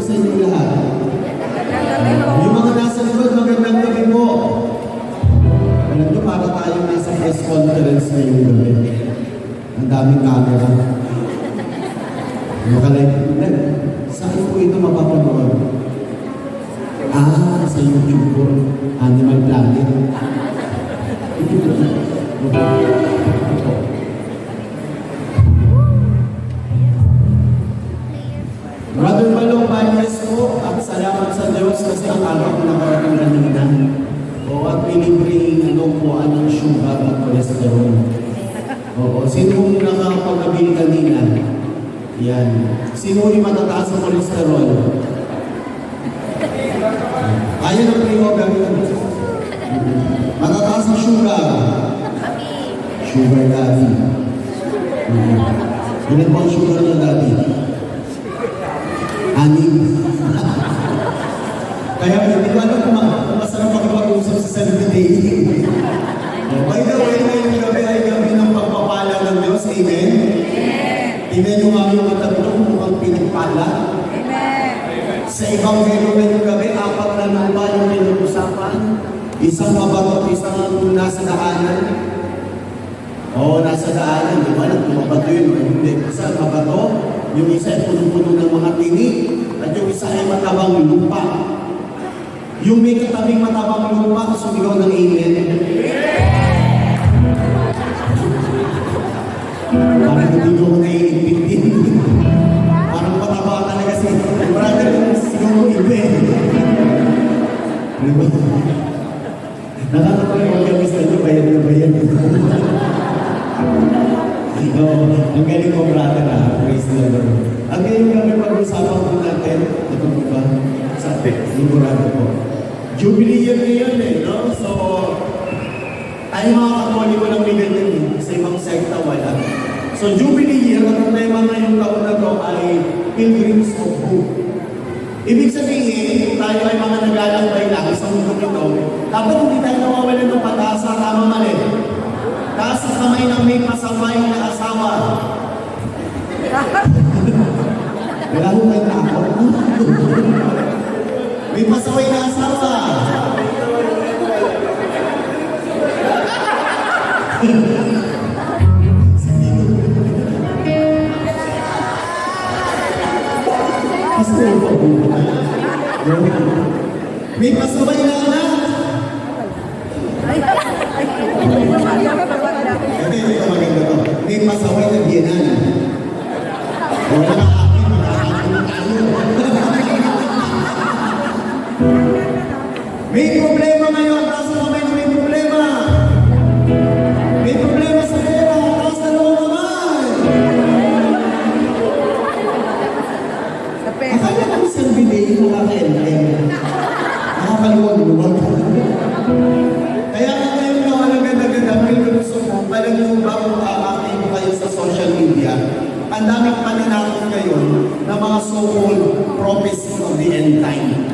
sa inyo lahat. Yung mga nasa likod, magandang gabi po. Alam nyo, para tayong nasa press conference na yung gabi. Ang daming camera. Nakalive. Saan po ito mapapanood? Sa YouTube po. Animal Planet. Brother Balong Bañez po, at salamat sa Diyos kasi ang araw ko nakarating kanina. At pinibring anong sugar at cholesterol. Sino yung nakapag-abili kanina? Yan. Sino yung matataas sa cholesterol? Kaya na pre-over yun. Matataas ang sugar. Sugar daddy. Ilan po ang sugar niya daddy? 6. Kaya hindi ko alam kung masarap makipag-usap sa 70 days. By the way, ngayong gabi ay gabi ng pagpapala ng Diyos. Amen? Tingnan nyo nga yung matatlong mukhang pinagpala. Sa ibang video ngayong gabi, 4 na lupa yung pinag-usapan. Isang mabato, isang nasa daanan. Nasa daanan. Di ba? Nagpumabato yun. Hindi. Isang mabato. Yung isa ay puno-puno ng mga tinik. At yung isa ay matabang lupa. Yung may katabing matabang lupa, sumigaw ng amen. Parang hindi ko naiintindihan. Parang mataba talaga si brother yung sigaw ng amen. Diba? Nakakatawa yung organist na ito, bayan na bayan. Ang galing ko brother praise the Lord. Ang galing kami pag-usapan po natin, ito po ba? Sabi, sigurado po. Jubilee year ngayon no? So, tayo mga Katoliko lang may ganyan sa ibang sekta wala. So, Jubilee year, ang tema ngayong taon na to ay Pilgrims of Hope. Ibig sabihin, tayo ay mga naglalakbay lang sa mundo nito. Dapat hindi tayo nawawalan ng pag-asa, tama mali. Taas sa kamay ng may pasaway na asawa. Wala mo kayo takot. May pasaway na asawa. May pasaway na anak. Ito maganda to. May pasaway na biyanan. Wala na akin tayo. May problema ngayon. Taas na kamay na may problema. May problema sa pera. Taas na naman naman. Akala ko isang biday yung nakaka-entertain. Nakakaliwag-luwag. Kaya nga ngayon na walang ganda-ganda, may gusto mo, balang yung bago aaktive kayo sa social media, ang daming paninakot ngayon na mga so-called prophecy of the end time.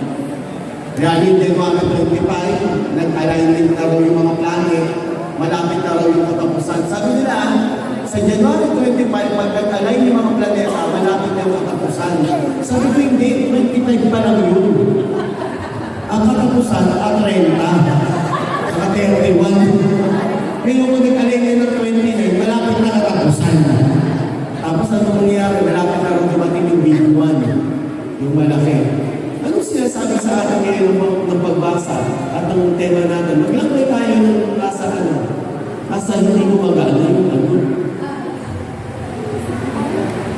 Realin din mga 25, nag-alignment na raw yung mga planet, malapit na raw yung katapusan. Sabi nila, sa January 25, pag nag-align yung mga planeta, malapit na yung katapusan. Sabi ko hindi, 25 pa lang yun. Ang katapusan, naka-30. Naka-31. Ngayon kung nag-align ng 29, malapit na katapusan. Tapos ano nangyayari, malapit na rin dumating yung big one, yung malaki. Anong sinasabi sa atin ngayon ng pagbasa at ang tema natin? Maglakbay tayo ng nasa nasa hindi mo mag-aala yung ano.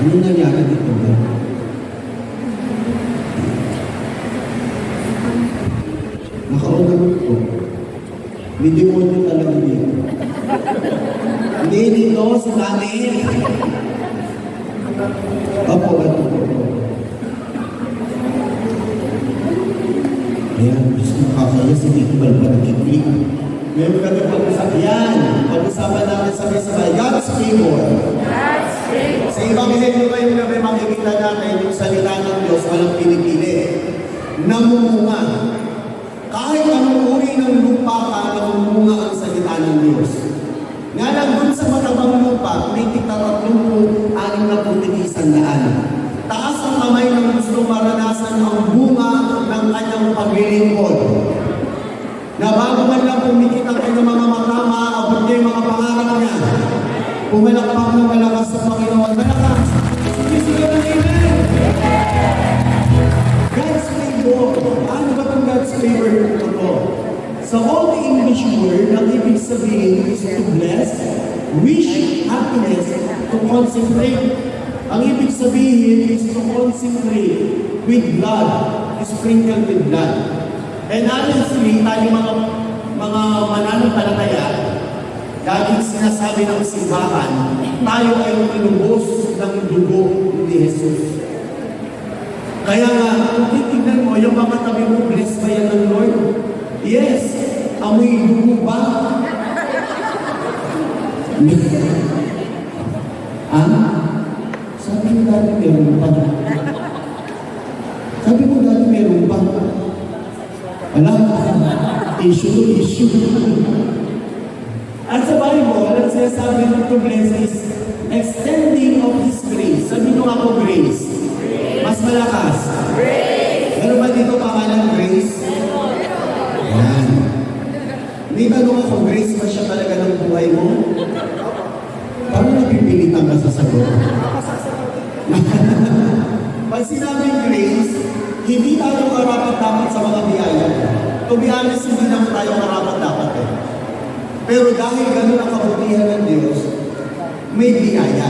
Anong nangyari dito ba? Nakaunawag ko. May demonyo talaga dito. Hindi dito, si Nanay. Opo. Ayan, gusto makakaya si Tito Balba ng Kikli. Ngayon kami pag-usapan yan. Pag-usapan namin sabay-sabay. God's favor. Sa ibang ehemplo kayo na makikita natin yung salita ng Diyos walang pinipili. Namumunga. Kahit anong uri ng lupa ka, namumunga ang salita ng Diyos. Nga lang dun sa matabang lupa, may tig-36 na puntigisan daan. Taas ang kamay ng gusto maranasan ang paglilingkod. Na bago man lang pumikit ang kanyang mga mata, maaabot niya yung mga pangarap niya. Pumalakpak ng malakas sa Panginoon. Malakas! Hindi sila ng amen! God's favor. Ano ba itong God's favor ito? Sa Old English word, ang ibig sabihin is to bless, wish happiness, to consecrate. Ang ibig sabihin is to consecrate with blood, sprinkled with blood. And honestly, tayo mga mananampalataya, laging sinasabi ng simbahan, tayo ay tinubos ng dugo ni Jesus. Kaya nga, kung titignan mo, yung mga tabi mo, blessed ba yan ng Lord? Yes, amoy dugo ba? Sabi mo dati meron pa. Sabi mo dati meron pa. Alam, issue to issue. At sa Bible, ang sinasabi ng to bless is extending of His grace. Sabi nyo ako grace. Mas malakas. Grace. Meron ba dito pangalan grace? Yan. May tanong ako, grace ba siya talaga ng buhay mo? Paano napipilitan ka sa sagot? Pag sinabing grace, hindi tayo karapat-dapat sa mga biyaya. To be honest, hindi naman tayo karapat-dapat eh. Pero dahil ganun ang kabutihan ng Diyos, may biyaya.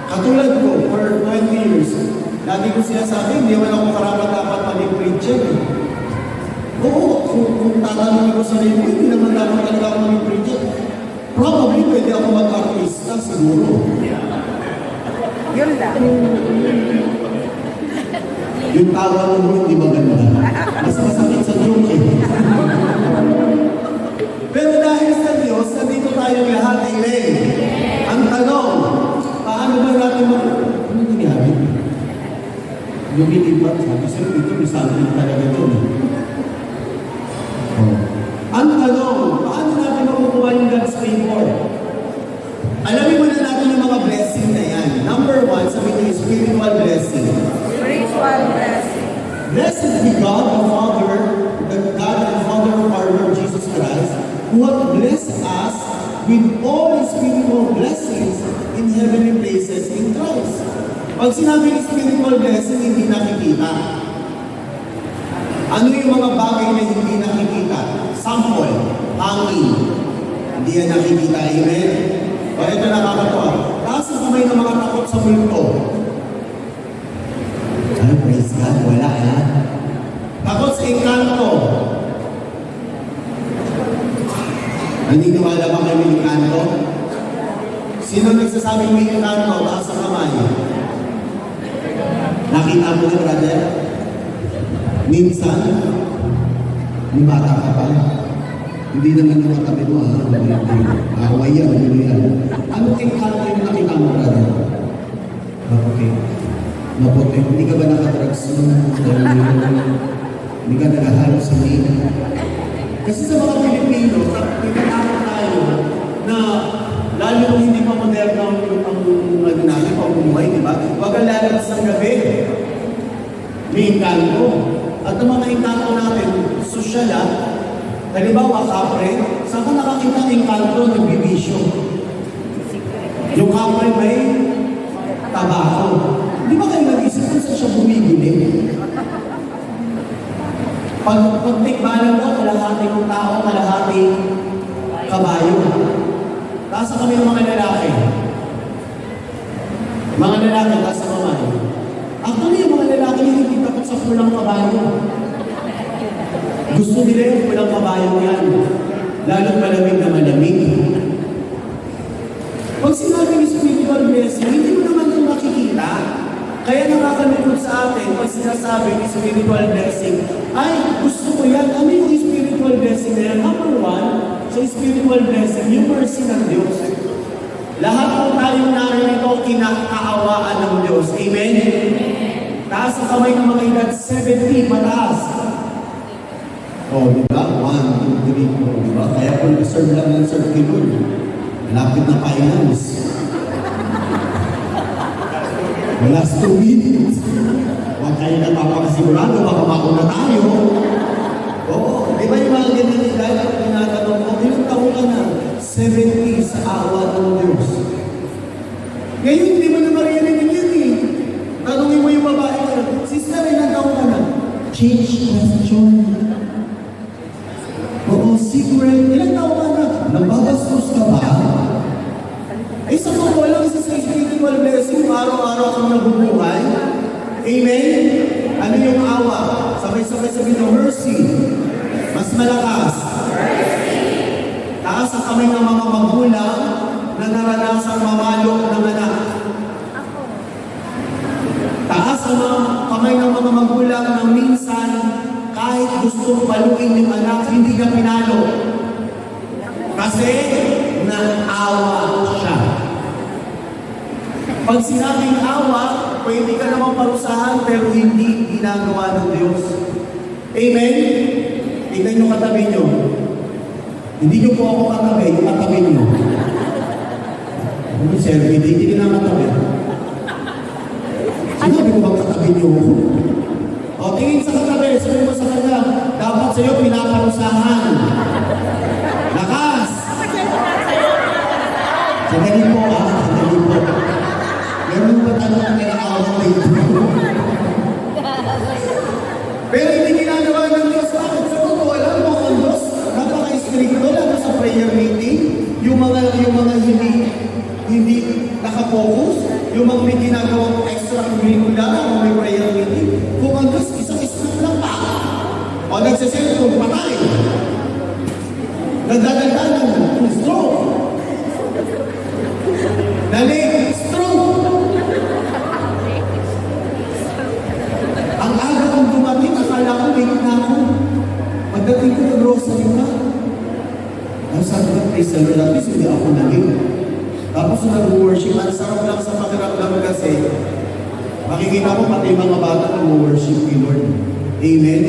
Katulad ko, for 20 years, lagi ko sinasabi, hindi naman ako karapat-dapat maging preacher. Oo, kung tatanungin ko sa sarili, hindi naman dapat talaga ako maging preacher. Probably, pwede ako mag-artista, siguro. Yun lang. Yung tawa mo hindi maganda. Mas masakit sa joke eh. Pero dahil sa Diyos, nandito tayong lahat, amen. Ang tanong, paano ba natin ano nangyari? Lumilipat, sabi sir, dito may something talaga doon. Ang tanong, paano natin makukuha yung God's favor? Alamin muna natin yung mga blessing na yan. Number 1, sabi niyo, spiritual blessing. Spiritual blessing. Blessed be God, the God and Father of our Lord Jesus Christ, who hath blessed us with all spiritual blessings in heavenly places in Christ. Pag sinabi ng spiritual blessing, hindi nakikita. Ano yung mga bagay na hindi nakikita? Sample, hangin. Hindi yan nakikita, amen? O ito nakakatawa. Taas ang kamay ng mga takot sa multo. Ay, praise God, wala ha? Takot sa engkanto. Naniniwala ba kayo may engkanto? Sino nagsasabing may engkanto? Taas ang kamay. Nakita mo na, brother? Minsan, may bata ka pa. Hindi naman yung katabi mo, away yan, yan. Ano engkanto yung nakita mo, brother? Okay. Mabuti. Hindi ka ba nakadrugs nun? Hindi ka naghahalap sa nila? Kasi sa mga Pilipino, nagkakaroon tayo na lalo kung hindi pa moderno ang natin, pamumuhay, di ba? Huwag ang lalabas ng gabi. May engkanto. At ang mga engkanto natin, sosyal halimbawa, kapre, saan ka nakakita ng engkanto ng bibisyo? Yung kapre may tabako. Di ba kayo nag-isip kung saan siya bumibili? Pag-tikbalan mo, kalahati ng tao, kalahati kabayo. Taas kami ng mga lalaki. Mga lalaki, taas ang kamay. Actually, yung mga lalaki hindi takot sa pulang kabayo. Gusto nila yung pulang kabayo yan. Lalo't malamig na malamig. Pag sinabi ng spiritual blessing, hindi mo naman ito makikita. Kaya nakakalungkot sa atin pag sinasabi ng spiritual blessing, ay, gusto ko yan. Ano yung spiritual blessing na yan? Number 1, sa spiritual blessing, yung mercy ng Diyos. Lahat po tayong narito kinakaawaan ng Diyos. Amen? Taas ang kamay ng mga edad 70, mataas. Di ba? 1, 2, 3, 4, di ba? Kaya kung serve lang ng serve kay Lord, malapit na finance. The last 2 minutes. Huwag tayo napapakasigurado, baka mauna tayo. malakas. Taas ang kamay ng mga magulang na naranasang mamalo ng anak. Taas ang mga kamay ng mga magulang na minsan kahit gustong paluin yung anak, hindi ka pinalo. Kasi naawa siya. Pag sinabing awa, pwede ka naman parusahan pero hindi ginagawa ng Diyos. Amen? Tingnan nyo katabi nyo. Hindi nyo po ako katabi, yung katabi nyo. Ano, sir, hindi ka na katabi. Sinabi ko bang katabi nyo? O, tingin sa katabi, sabi mo sa kanya, dapat sa'yo pinaparusahan. Lakas! Sandali po, sandali po. Meron ba tanong na kinakawang dito? Pero hindi ginagawa ng Diyos. Bakit? Sa totoo lang, mga Diyos, napaka-stricto lalo sa prayer meeting. Yung mga hindi nakapokus, yung mga may ginagawang extracurricular, yung may prayer meeting. Kung ang Diyos, isang lang pa. O nagsaselfon, patay. Nagdadagdagan ng stroke. Nalig, stroke. Ang aga kong dumating, akala ko late na ako. Pagdating ko ng rosary na. Ang sabi ko, praise the Lord, at least hindi ako nalig. Tapos nag-worship, ang sarap lang sa pakiramdam kasi makikita ko pati mga bata nag-worship ni Lord. Amen?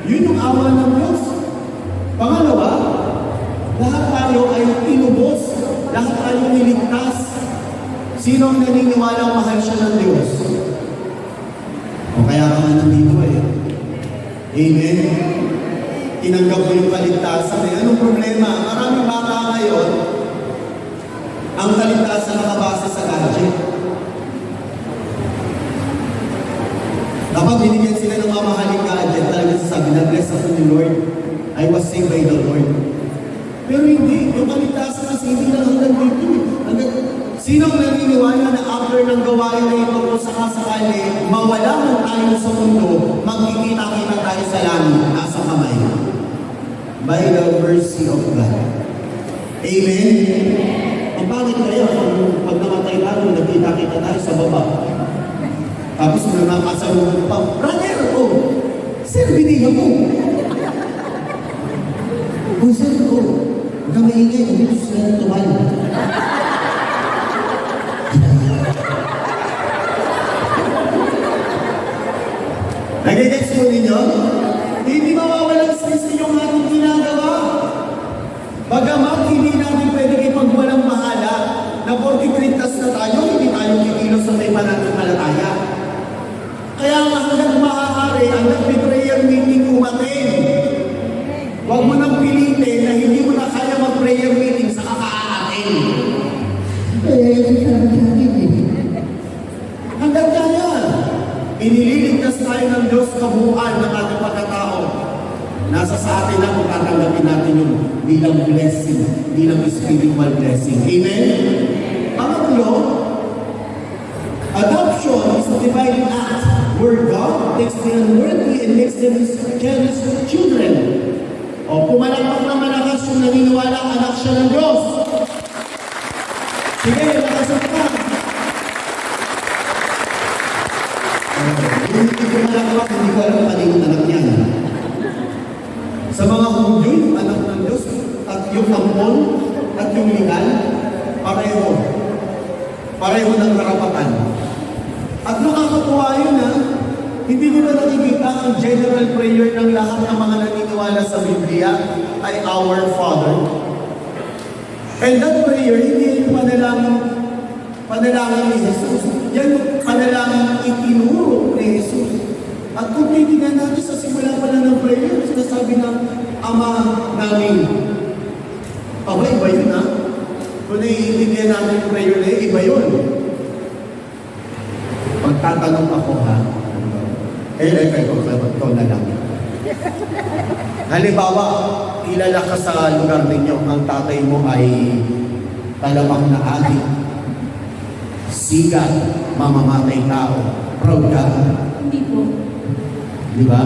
Yun yung awa ng Diyos. Pangalawa, lahat tayo ay tinubos. Lahat tayo niligtas. Sino ang naniniwalang mahal siya ng Diyos? O kaya ka nga nandito eh. Amen? Tinanggap mo yung kaligtasan eh. Anong problema? Maraming bata ngayon, ang kaligtasan nakabase sa gadget. Dapat binigyan sila ng mamahaling gadget. Talaga sasabi na, bless ako ni Lord. I was saved by the Lord. Pero hindi. Yung kaligtasan kasi hindi lang hanggang dito. Sinong naniniwala na after ng gawain na ito kung sakasakali, mawala man tayo sa mundo, magkikita-kita tayo sa langit, nasa kamay. By the mercy of God. Amen? Ang bakit kaya pag namatay tayo, nagkita-kita tayo sa baba? Tapos may mga kasalungan pa, brother, oh, sir, binigyan mo. Oh, sir, oh, huwag ka maingay, hindi ko sila natumal. Nagigets mo ninyo? Hindi mawawalang stress ninyong ating ginagawa. Bagamat hindi natin pwede ipagwalang mahala na 43 tas na tayo, hindi tayo kikilos sa may pananampalataya. Kaya nga hanggang maaari, hanggang may prayer meeting umatin. Huwag mo nang pilitin na hindi mo na kaya mag-prayer meeting sa kakaatin. Hanggang kaya. Inililigtas tayo ng Diyos kabuuan ng ating pagkatao. Nasa sa atin na kung tatanggapin natin yung bilang blessing, bilang spiritual blessing. Amen? Pangatlo, adoption is a divine act where God takes the unworthy and makes them His generous children. O pumalakpak na malakas yung naniniwala ang anak siya ng Diyos. Sige, nakasap ka. Hindi ko malakpak, hindi ko alam paano yung anak niya. Sa mga Hudyo, yung anak ng Diyos, at yung ampon, at yung legal, pareho. Pareho ng karapatan. At nakakatuwa yun hindi ko na nakikita ang general prayer ng lahat ng mga naniniwala sa Biblia ay Our Father. And that prayer, hindi yung panalangin ni Jesus. Yan yung panalangin itinuro ni Jesus. At kung titignan natin sa simula pala ng prayer, sinasabi ng Ama namin. Iba yun Kung naiintindihan natin yung prayer na yun, iba yun. Pagtatanong ako ikaw na lang. Halimbawa, kilala ka sa lugar ninyo, ang tatay mo ay talamang na adik, sigat, mamamatay tao, proud ka. Hindi po. Di ba?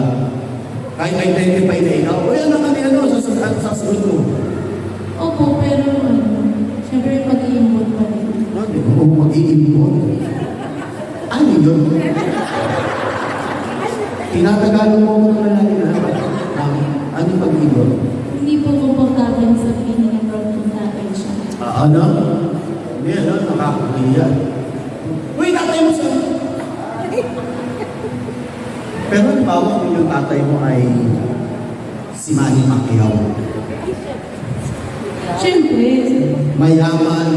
Kahit identify na ikaw, o yan naman ano, sasagot mo. Opo, pero syempre mag-iimbot pa rin. Di ba? O mag-iimbon. Ano yun? Tinatagalog mo mo naman lagi na. Ano pag-iimbon? Hindi po komportable sa pinag-abroad po sa akin siya. Ano? Hindi, ano? Nakakakiya. Uy, tatay mo sa... Pero halimbawa kung yung tatay mo ay si Manny Pacquiao. Syempre, Mayaman,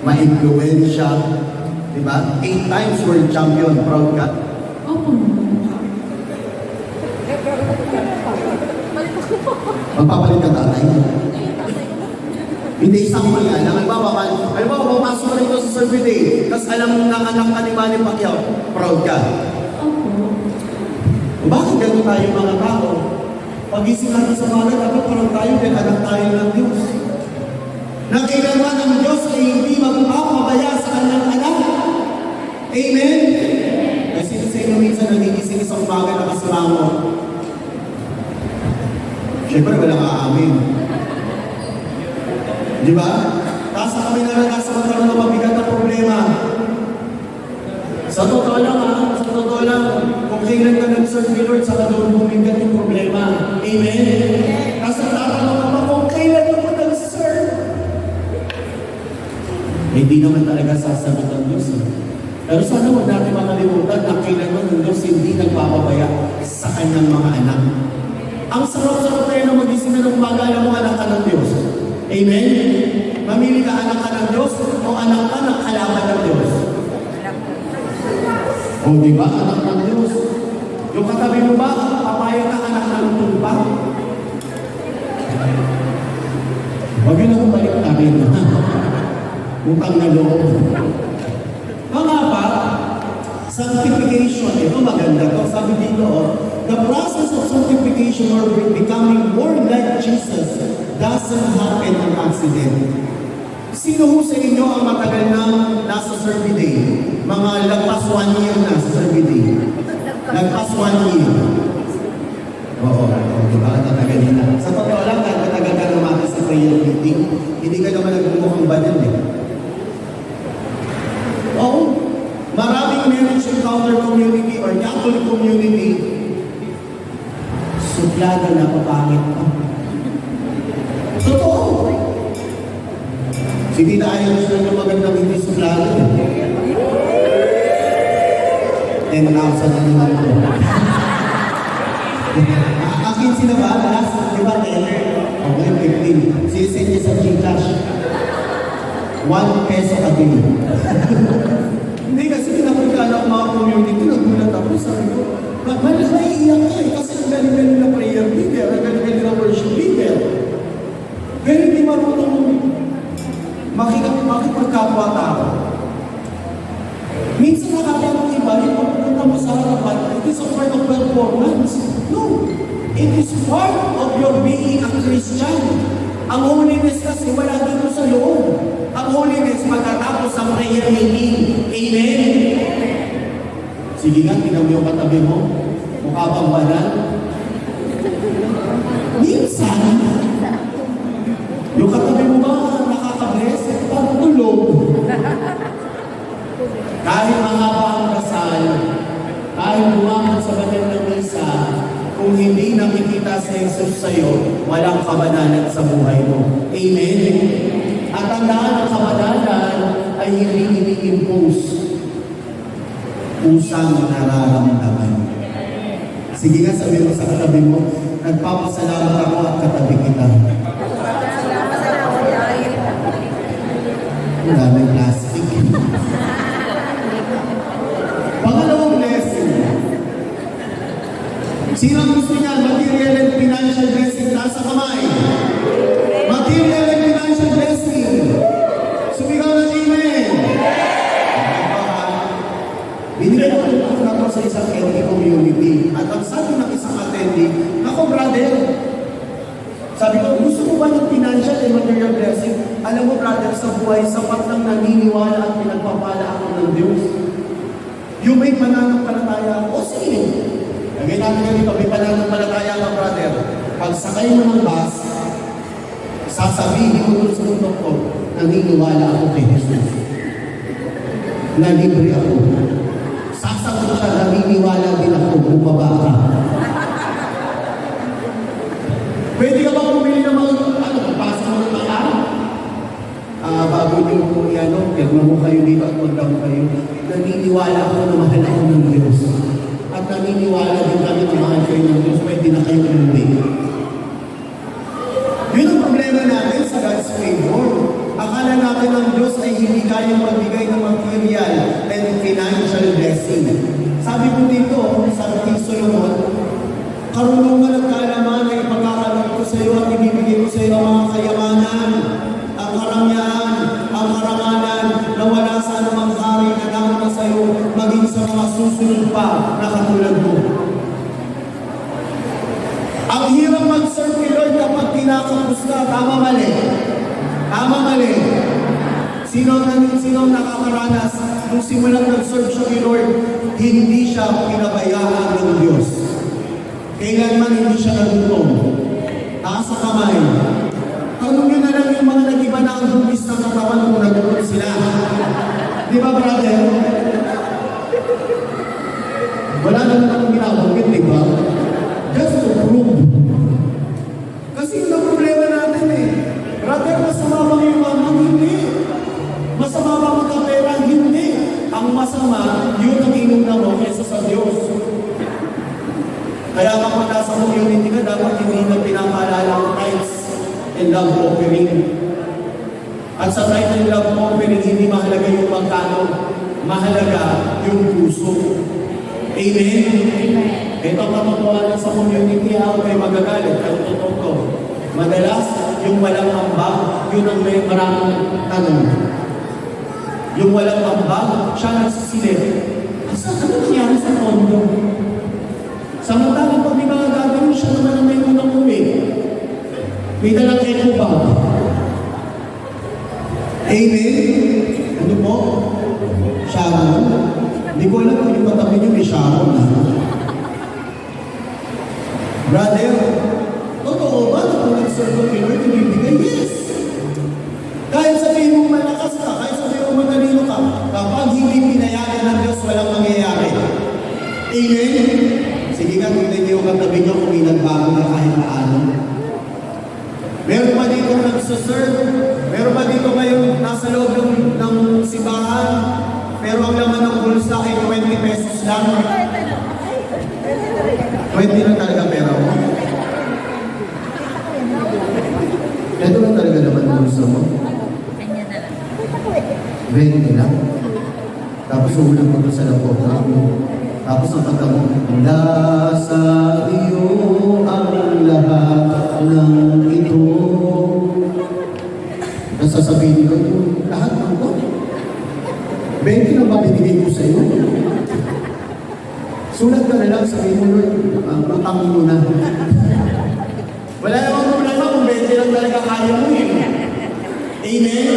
ma-influensya, di ba? 8 times world champion, proud ka? opo naman. Magpapalit ka tatay? Hindi sample nga lang. Halimbawa, papasok ka rito sa survey day, tapos alam mo na anak ka ni Manny Pacquiao, proud ka. Opo. Bakit ganun tayo mga tao? Pag-isip natin sa mga dapat parang tayo din, anak tayo ng Diyos. Na kailangan ng Diyos ay hindi magpapabaya sa kanyang anak. Amen? Kasi sa inyo minsan nagigising isang bagay na kasama mo. Siyempre walang aamin. Di ba? Tapos kami naranasan magkaroon ng mabigat na problema. Sa totoo lang sa totoo lang, kung kailan ka nag-serve ni Lord, saka doon bumigat yung problema. Amen? Tapos natatanong ka pa kung kailan ka nag-serve. Hindi naman talaga sasagot ang Diyos. Pero sana huwag natin makalimutan na kailanman ng Diyos hindi nagpapabaya sa kanyang mga anak. Ang sarap-sarap tayo na magising na ng umaga, alam mo anak ka ng Diyos. Amen? Mamili ka anak ka ng Diyos o anak ka ng kalaban ng Diyos. O di ba, anak ng Diyos? Yung katabi mo ba, papayag ka anak ng tumba? Huwag yun akong balik na rin. Utang na loob. Mga pa, sanctification, ito maganda to. Sabi dito, the process of sanctification or becoming more like Jesus doesn't happen on accident. Sino ho sa inyo ang matagal na nasa survey day? Mga lagpas 1 year na sa survey day. Lagpas 1 year. Oo, di ba? Tatagal na. Sa totoo lang, tatagal ka naman sa prayer meeting. Hindi ka naman nagmumukhang banal eh. Oo. Maraming marriage encounter community or Catholic community, suplada na papangit pa. Totoo. Si Tita Ayos na yung magandang hindi suplada. 10,000 na naman ako. Akin sila ba? Last, di ba? 10? Okay, 15. Sisend niya sa Gcash. 1 peso a day. Hindi kasi pinapagkala ang mga community, nagulat ako, sabi ko, naiiyak ka eh, kasi ang galing-galing na prayer leader, ang galing-galing na worship leader. Pero hindi marunong makipagkapwa-tao. Minsan nakakapang iba, yung pagpunta mo sa harapan, it is a part of performance. No, it is part of your being a Christian. Ang holiness kasi wala dito sa loob. Ang holiness magkatapos sa prayer meeting. Amen? Sige nga, tingnan mo yung katabi mo. Mukha bang banal? Minsan, yung katabi mo ba nakaka-bless? Parang tulog. Kahit mahaba ang kasal, kahit bumangon sa batal ng misa, kung hindi nakikita sa Jesus sa'yo, walang kabanalan sa buhay mo. Amen? At tandaan ang kabanalan ay hindi ini-impose. Pusang nararamdaman. Sige nga, sabi mo sa katabi mo, nagpapasalamat ako at katabi kita. Maraming plastic. Pangalawang blessing. Sino ang gusto niya? Material and financial blessing nasa kamay. Material and financial blessing. Sumigaw na amen. Binigyan ako sa isang LD community. At ang sabi ng isang attendee, ako brother, sabi ko, gusto mo ba ng financial and material blessing? Alam mo brother, sa buhay, sapat lang naniniwala at pinagpapala ako ng Diyos. Yung may mananampalataya ako, sige. Lagay natin ganito, may pananampalataya ka, brother. Pag sakay mo ng bus, sasabihin mo dun sa mundo ko, naniniwala ako kay Jesus. Na libre ako. Sasagot siya, naniniwala din ako, bumaba ka. Pwede ka ba bumili ng mga, magpasa mo ng mga bago niyo po yan, pirma mo kayo dito at magdamo kayo. Naniniwala ako na mahal ako ng Diyos. At naniniwala din kami na mahal kayo ng Diyos, pwede na kayo umuwi. Yun ang problema natin sa God's favor. Akala natin ang Diyos ay hindi kayang magbigay ng material and financial blessing. Sabi ko dito, sabi ni Solomon, karunungan at kaalaman ay ipagkakaroon ko sa iyo at ibibigay ko sa iyo ang mga kayamanan, ang karangyaan, ang karangalan na wala sa anumang hari na naman sa iyo, maging sa mga susunod pa na katulad mo. Ang hirap mag-serve ni Lord kapag kinakapos ka, tama mali. Tama mali. Sino ang nakakaranas nung simulang nag-serve siya ni Lord, hindi siya pinabayaan ng Diyos. Kailanman hindi siya nagutom. Taas sa kamay. Tanungin na lang yung mga nag-iba na ang hubis ng katawan kung nagutom sila. Di ba, brother? Wala naman akong ginagawin, di ba? Just to prove. Kasi yun ang problema natin eh. Brother, masama ba yung mamang? Hindi. Masama ba magkapera? Hindi. Ang masama, yun ang inuna mo kaysa sa Diyos. Kaya kapag nasa community ka, dapat hindi na pinapaalala ang tithes and love offering. At sa tithes and love offering, hindi mahalaga yung magkano. Mahalaga yung puso. Amen? Ito ang katotohanan sa community, ako kayo magagalit. Ang totoo ko. Madalas, yung walang ambag, yun ang may maraming tanong. Yung walang ambag, siya nagsisilip. Ano nangyari sa tondo? Samantalang pag may mga gagawin, siya naman ang may unang uwi. May dalang echo ba? Amen? Ano po? Sharon? Hindi ko alam kung yung matabi niyo may Sharon na. Brother, totoo ba na kung nag-serve ng Lord, ibibigay? Yes! Kahit sabihin mong malakas ka, kahit sabihin mong matalino ka, kapag hindi pinayagan ng Diyos, walang mangyayari. Amen? Sige nga, tingnan niyo yung katabi niyo kung may nagbago na kahit paano. Meron pa dito nagsaserve, meron pa dito ngayon nasa loob ng simbahan, pero ang laman ng bulsa ay 20 pesos lang. 20 lang talaga pera mo. Ito lang talaga naman ng bulsa mo. 20 lang. Tapos ulang mo doon sa laptop mo. Tapos ang kanta mo, nasa iyo ang lahat ng ito. Nasasabihin ko, lahat ng ito. 20 lang ba binigay ko sa iyo? Sulat ka na lang, sabihin mo, Lord, matang mo na. Wala namang problema kung 20 lang talaga kaya mo eh. Amen?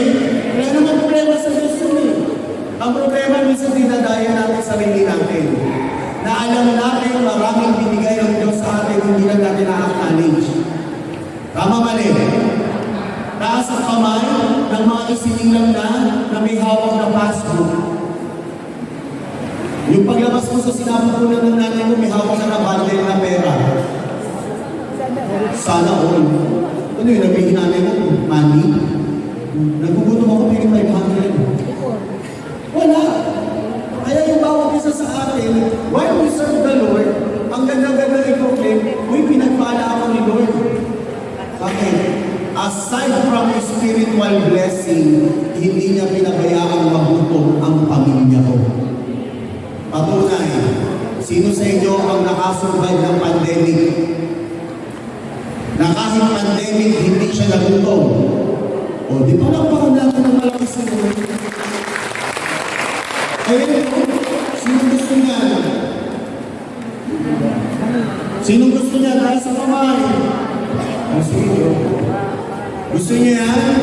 Wala namang problema sa Diyos yun eh. Ang problema minsan dinadaya natin sarili natin. Na alam natin maraming binigay ng Diyos sa atin, hindi lang natin na-acknowledge. Tama mali. Taas ang kamay ng mga isinilang na may hawak na passbook. Yung paglabas mo sa sinapupunan ng nanay mo, may hawak na bundle na pera. Sana all. Ano yun, nabihin nanay mo? Money? Nagugutom ako, pili 500. Wala. Kaya yung bawat isa sa atin, while we serve the Lord, ang ganda-ganda i-proclaim, uy, pinagpala ako ni Lord. Okay. Aside from His spiritual blessing, hindi niya pinabayaang magutom ang pamilya ko. Patunay, sino sa inyo ang nakasurvive ng pandemic? Na kahit pandemic, hindi siya nagutom. O, di ba lang parang natin ng malaki sa Lord? Ayun, sino gusto niya? Sino gusto niya? Dahil sa kamay. Sige. Gusto niya yan?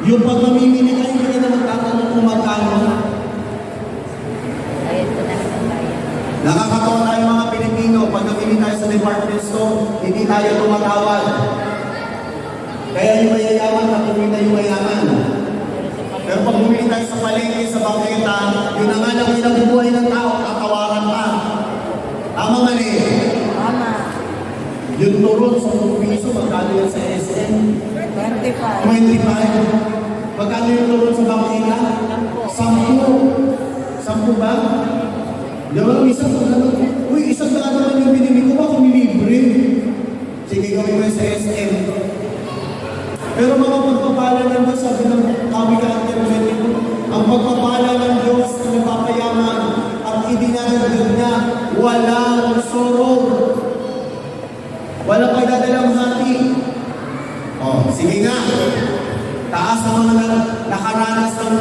Yung pag mamimili kayo, hindi ka na magtatanong kung magkano. Nakakatawa tayo mga Pilipino, pag namili tayo sa department store, hindi tayo tumatawad. Kaya yung mayayaman, nakikita yung mayaman. Pero pag bumili tayo sa palengke, sa bangketa, yun na nga lang yung buhay ng tao, tatawaran pa. Tama mali. Tama. Yung turon sa piso, magkano yan sa SM? 25. 25. Magkano yung turon sa bangketa? 10 ba? Di ba? Isang daan naman yung binili ko, baka nilibre. Sige, gawin mo yung sa SM. Pero mga pagpapala naman, sabi ng kami ka-antinamin ko, ang pagpapala ng Diyos na napapayaman at idinadagdag niya, walang sorrow. Walang pagdadalang hati. Sige nga. Taas ang mga nakaranas ng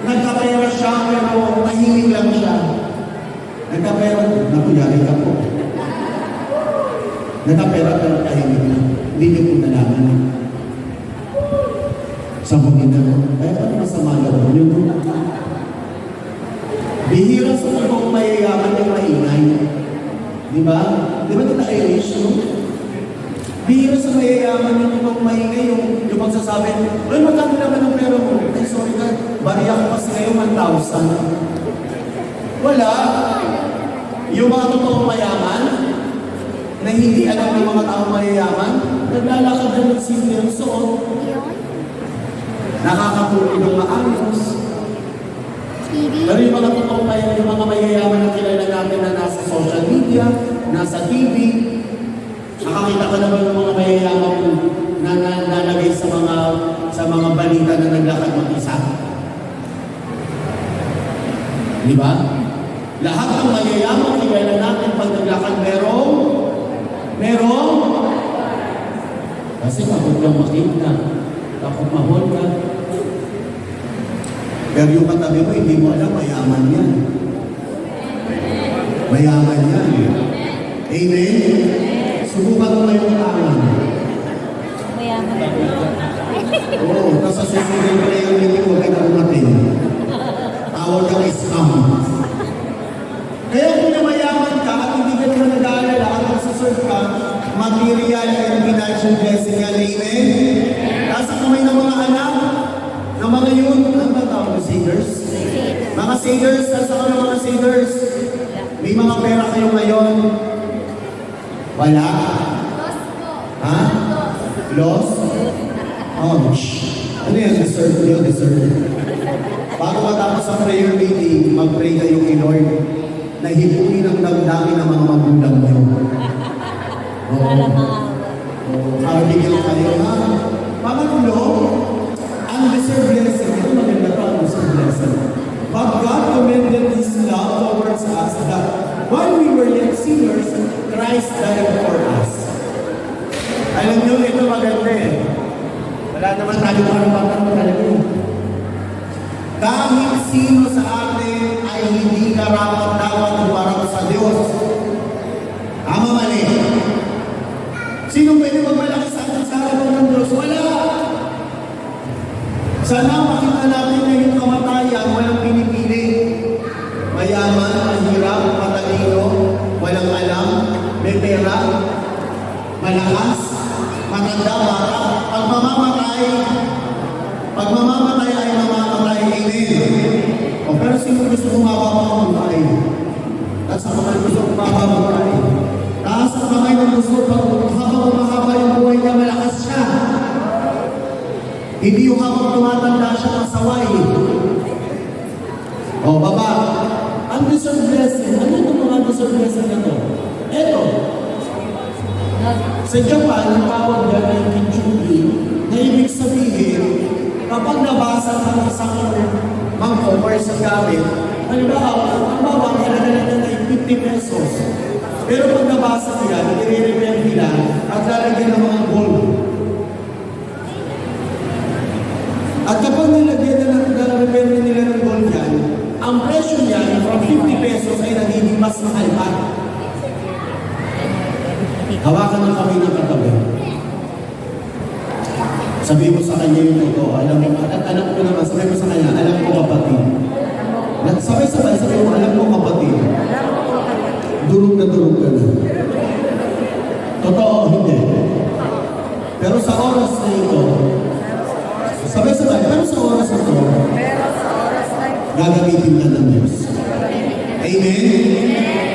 nagkapera siya, pero tahimik lang siya. Nagkapera, nakuyari ka po. Nagkapera pero tahimik lang. Hindi niyo po nalaman. Sa mga kaya pa masama loob yun. Bihira sa totoong mayayaman yung maingay. Di ba? Di ba ito Irish, no? Bihira sa mayayaman yung totoong maingay, yung magsasabi, ay, magkano naman ang pera mo? Ay, sorry ka, bariya ko kasi ngayon 1,000. Wala. Yung mga totoong mayaman, na hindi alam ng mga taong mayayaman, naglalakad na ng simple ang suot, nakakatulog ng maayos. Pero yung mga totoong mayaman, yung mga mayayaman na kilala natin na nasa social media, nasa TV, nakakita ka naman ng mga mayayaman na nalagay sa mga balita na naglakad mag-isa. Di ba? Lahat ng mayayaman kilala natin pag naglakad merong kasi takot kang makita, takot mahol ka. Pero yung katabi mo, hindi mo alam, mayaman yan. Mayaman yan. Amen? Subukan mo ngayong taman. Mayaman ako. Oo, nasa susunod na yung hindi ko kita umating. Tawag yung scam. Kaya kung na mayaman ka at hindi ka naman nag-aalala at nasa-serve ka, material and financial blessing yan. Amen? Nasa kamay ng mga anak, ng mga yun, ano ba tawag na sailors? Mga sailors, nasa kamay ng mga sailors. May mga pera kayo ngayon. Wala? Ha? Lost? Oh, shh. Ano yan? Deserve nyo? Deserve. Bago matapos ang prayer meeting, mag-pray kayo kay Lord na hipuin ang damdamin ng mga magulang nyo. Para maawa. Para bigyan kayo, ha? Pangatlo, undeserved blessing. Ito maganda pa, undeserved blessing. But God commended His love towards us that while we were yet sinners, Christ died for us. Alam nyo, ito maganda eh. Wala naman tayo karapatan mo talaga yun. Kahit sino sa atin ay hindi karapat-dapat humarap sa Diyos. Tama mali. Sino pwede magmalaki sa atin sa harapan ng Diyos? Wala! Sana makita natin na yung kamatayan, walang pinipili. Mayaman, mahirap, matalino, walang alam, may pera, malakas, matanda, bata. Pag mamamatay ay mamamatay. Amen. Pero sino gusto kumababa ang buhay? At sa mga gusto kumababa ang buhay? Taas ang kamay ng gusto, pag habang mahaba yung buhay niya, malakas siya. Hindi yung habang tumatanda siya masaway. Baba. Undeserved blessing. Ano itong mga undeserved blessing na ito? Eto. Sa Japan, ang tawag niya ay kinchugi, na ibig sabihin, kapag nabasa ng isang mangkok or isang gamit, halimbawa, ang bawang ilalagay na ay 50 pesos. Pero pag nabasa nila, nire-repair nila at lalagyan ng mga gold. At kapag nilagyan na nire-repair nila ng gold yan, ang presyo niya from 50 pesos ay nagiging mas mahal pa. Hawakan ng kami ng katabi. Sabi mo sa kanya yung totoo. Alam mo, at alam ko naman, sabi mo sa kanya, alam ko kapatid. Sabay-sabay, sabi mo, alam ko kapatid. durog na na. Totoo, hindi. Pero sa oras na ito, sabay-sabay, pero sa oras na ito, Pero sa oras na ito, gagamitin na ng Diyos. Amen?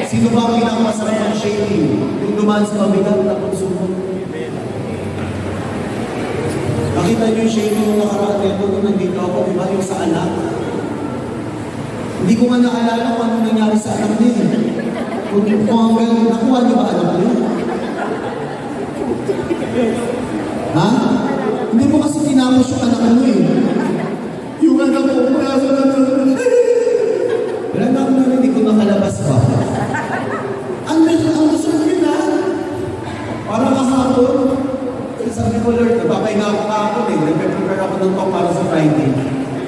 Sino ba ang pinakamasarap ng shaking? Yung dumaan sa mabigat na konsumo. Nakita niyo yung shaking nung nakaraan nito nung nandito ako, di ba? Yung sa anak. Hindi ko nga naalala kung ano nangyari sa anak niya. Kung hanggang nakuha niyo ba anak niyo? Ha? Hindi mo kasi tinapos yung anak mo eh. Yung anak ko, wala na ako na hindi ko nakalabas pa. Ang gusto ko yun ha. Parang kahapon. Sabi ko, Lord, napapahinga ako kahapon eh. Nagpe-prepare ako ng talk para sa Friday.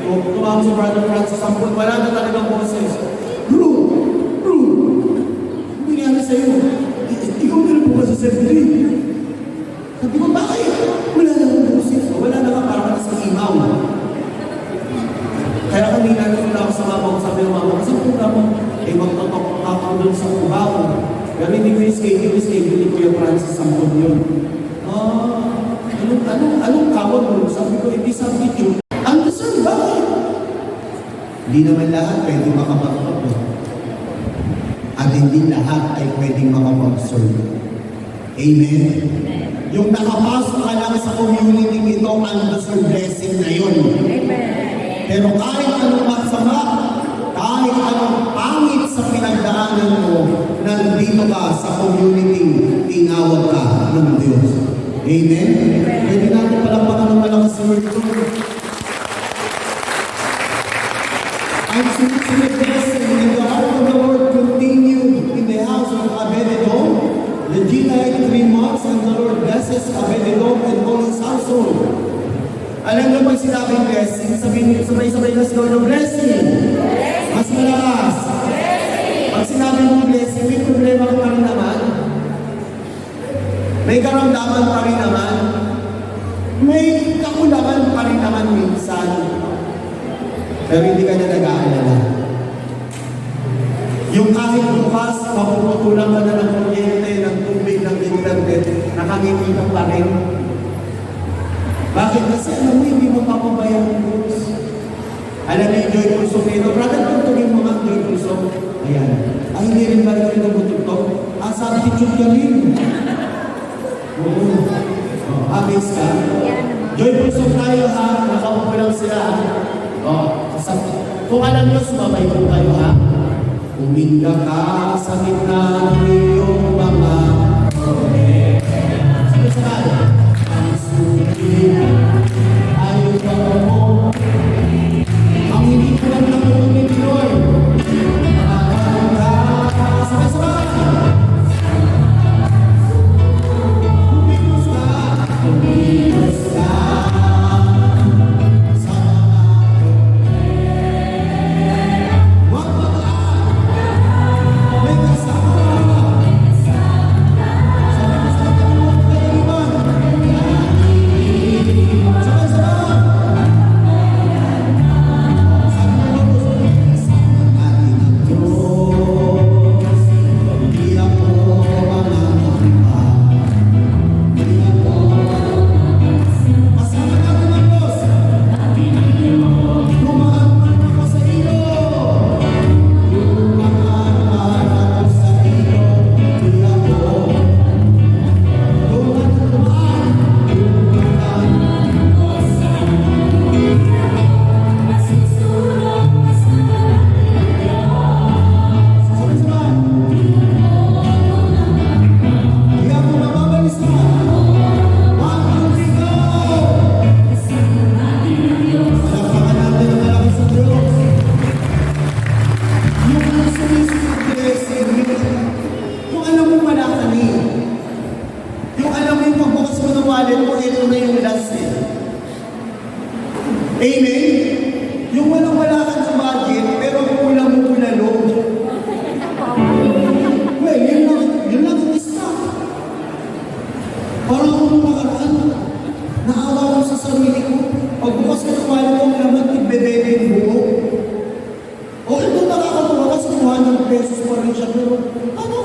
Tumawag sa Brother Francis Sampun, wala na talagang boses. Bro, ano nangyari sa'yo? Ikaw na lang po sa Saturday. Sabi ko, bakit? Wala na akong boses. Wala na ka para sa imaw. Kaya kanina nung ako sa mama ko, sabi ng mama ko, saan punta mo? Eh, magtatok ako doon sa kubaw. Pero hindi ko yung schedule ni Kuya Francis Sampun yun. Anong tawag mo? Sabi ko, hindi substitute. Ang gusto, bakit? Hindi naman lahat pwedeng makapag-serve. At hindi lahat ay pwedeng makapag-serve. Amen? Yung nakapasok ka lang sa community ito, ang deserve blessing na yun. Pero kahit anong masama, kahit anong pangit sa pinagdaanan mo, nandito ka sa community, tinawag ka ng Diyos. Amen? Pwede natin palakpakan ng malakas sa word ko. Ang sunod-sunod blessing in the heart of the Lord continued in the house of Abednego. The Gitite 3 months and the Lord blesses Abednego and all his household. Alam mo pag sinabing blessing, sabihin sabay-sabay na sigaw ng blessing. Mas malakas. Pag sinabing mo blessing, may problema ka pa rin naman. May karamdaman pa rin naman. May kakulangan pa rin naman minsan. Pero hindi ka na nag-aalala. Yung kahit bukas, mapuputulang ka na ng kuryente, ng tubig, ng internet, nakangiti ka pa rin. Bakit? Kasi alam mo, hindi mo papabayang ng Diyos. Alam niyo yung Joy Pulso Pero, brother, tugtugin mo nga Joy Pulso. Ayan. Ay, hindi rin ba rin ng butugtog? Substitute ka rin. Oo. Amaze ka. Joy Pulso tayo ha. Nakaupo lang sila ha. Kung alam nyo, sumabay po tayo ha. Uminga ka sa gitna ng iyong mga sabi-sabay. Ang suki ay mo. Ang hindi ko lang nakunin ni Lord. Sabi-sabay. Uminos ka. Uminos ka. pesos pa rin siya, pero ano